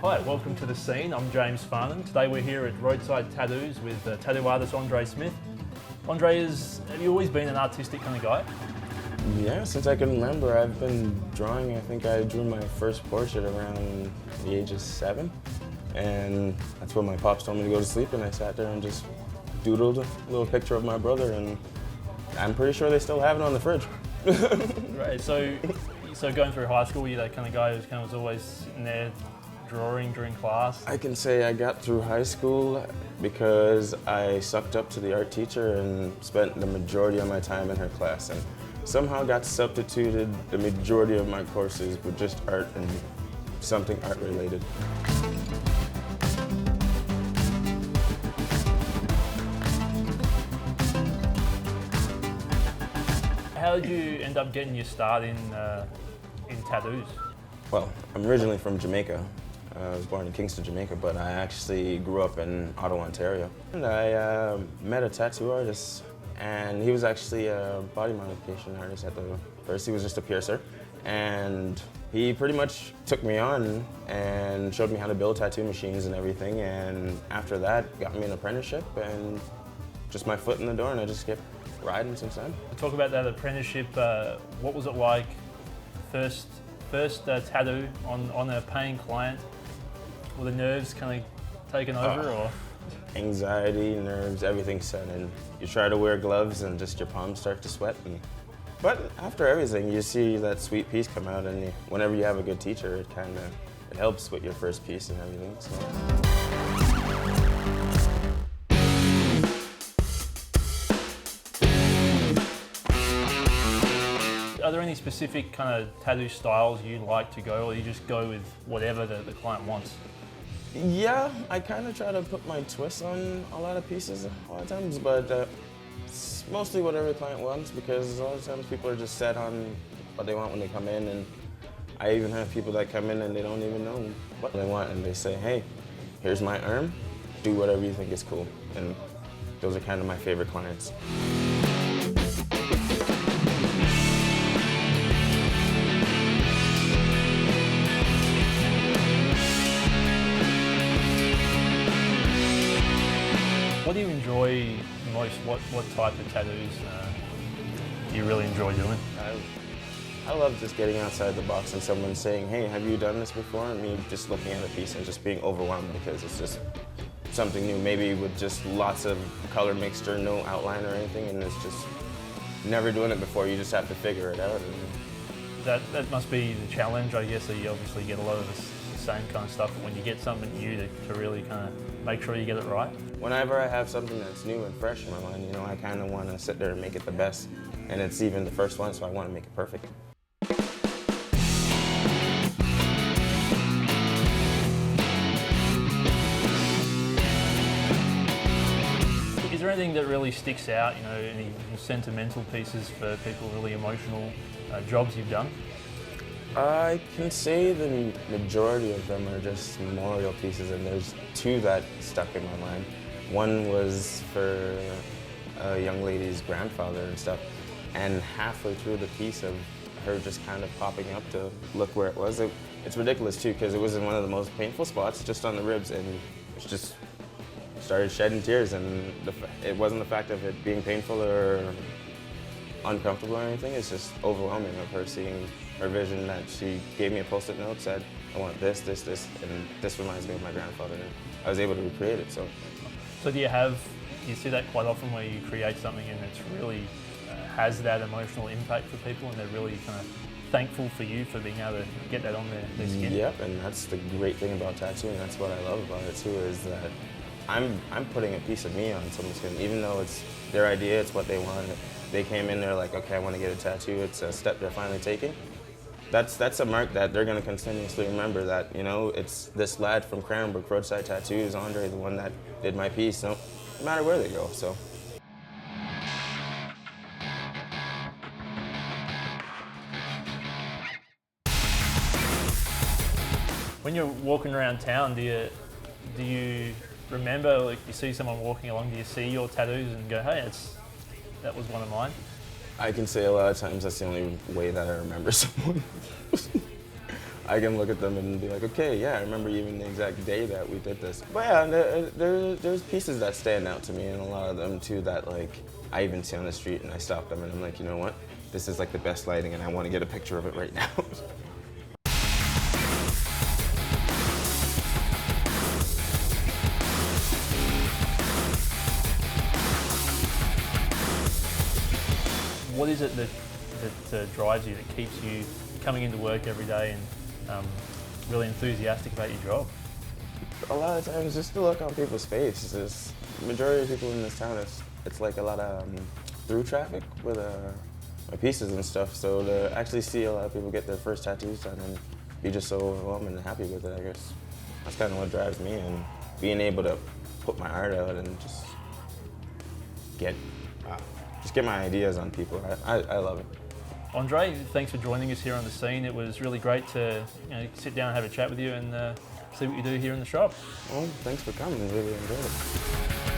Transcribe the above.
Hi, welcome to The Scene. I'm James Farnham. Today we're here at Roadside Tattoos with tattoo artist Andre Smith. Andre, have you always been an artistic kind of guy? Yeah, since I can remember, I've been drawing. I think I drew my first portrait around the age of 7. And that's when my pops told me to go to sleep, and I sat there and just doodled a little picture of my brother, and I'm pretty sure they still have it on the fridge. Right, so going through high school, were you that kind of guy who kind of was always in there drawing during class? I can say I got through high school because I sucked up to the art teacher and spent the majority of my time in her class, and somehow got substituted the majority of my courses with just art and something art related. How did you end up getting your start in tattoos? Well, I'm originally from Jamaica. I was born in Kingston, Jamaica, but I actually grew up in Ottawa, Ontario. And I met a tattoo artist, and he was actually a body modification artist at the first. He was just a piercer, and he pretty much took me on and showed me how to build tattoo machines and everything, and after that got me an apprenticeship and just my foot in the door, and I just kept riding since then. Talk about that apprenticeship. What was it like? First tattoo on a paying client. Were the nerves kind of taken over, or? Anxiety, nerves, everything set in. You try to wear gloves and just your palms start to sweat. But after everything, you see that sweet piece come out, and whenever you have a good teacher, it helps with your first piece and everything. So. Are there any specific kind of tattoo styles you like to go, or you just go with whatever the client wants? Yeah, I kind of try to put my twist on a lot of pieces a lot of times, but it's mostly whatever the client wants, because a lot of times people are just set on what they want when they come in, and I even have people that come in and they don't even know what they want, and they say, hey, here's my arm, do whatever you think is cool, and those are kind of my favorite clients. What do you enjoy most? What type of tattoos do you really enjoy doing? I love just getting outside the box and someone saying, hey, have you done this before? And me just looking at a piece and just being overwhelmed because it's just something new, maybe with just lots of color mixture, no outline or anything, and it's just never doing it before. You just have to figure it out. That must be the challenge, I guess. So you obviously get a lot of the same kind of stuff, but when you get something new to really kind of make sure you get it right. Whenever I have something that's new and fresh in my mind, I kind of want to sit there and make it the best. And it's even the first one, so I want to make it perfect. Is there anything that really sticks out, any sentimental pieces for people, really emotional jobs you've done? I can say the majority of them are just memorial pieces, and there's 2 that stuck in my mind. One was for a young lady's grandfather and stuff, and halfway through the piece of her just kind of popping up to look where it was. It's ridiculous too, because it was in one of the most painful spots, just on the ribs, and it just started shedding tears, and it wasn't the fact of it being painful or uncomfortable or anything, it's just overwhelming of her seeing her vision that she gave me a post-it note, said, I want this, this, this, and this reminds me of my grandfather. And I was able to recreate it, so. So do you see that quite often where you create something and it's really has that emotional impact for people, and they're really kind of thankful for you for being able to get that on their skin? Yep, and that's the great thing about tattooing. That's what I love about it too, is that I'm putting a piece of me on someone's skin, even though it's their idea, it's what they want. They came in, they're like, okay, I want to get a tattoo. It's a step they're finally taking. That's a mark that they're going to continuously remember, that, it's this lad from Cranbrook, Roadside Tattoos, Andre, the one that did my piece, no matter where they go, so. When you're walking around town, do you remember, like, you see someone walking along, do you see your tattoos and go, hey, that was one of mine? I can say a lot of times that's the only way that I remember someone. I can look at them and be like, okay, yeah, I remember even the exact day that we did this. But yeah, there's pieces that stand out to me, and a lot of them too that like I even see on the street and I stop them and I'm like, you know what? This is like the best lighting and I want to get a picture of it right now. What is it that drives you, that keeps you coming into work every day and really enthusiastic about your job? A lot of times, just the look on people's faces. The majority of people in this town, it's like a lot of through traffic with my pieces and stuff. So to actually see a lot of people get their first tattoos done and be just so overwhelmed and happy with it, I guess that's kind of what drives me. And being able to put my art out and just get my ideas on people, I love it. Andre, thanks for joining us here on the scene. It was really great to sit down and have a chat with you and see what you do here in the shop. Well, thanks for coming. I really enjoyed it.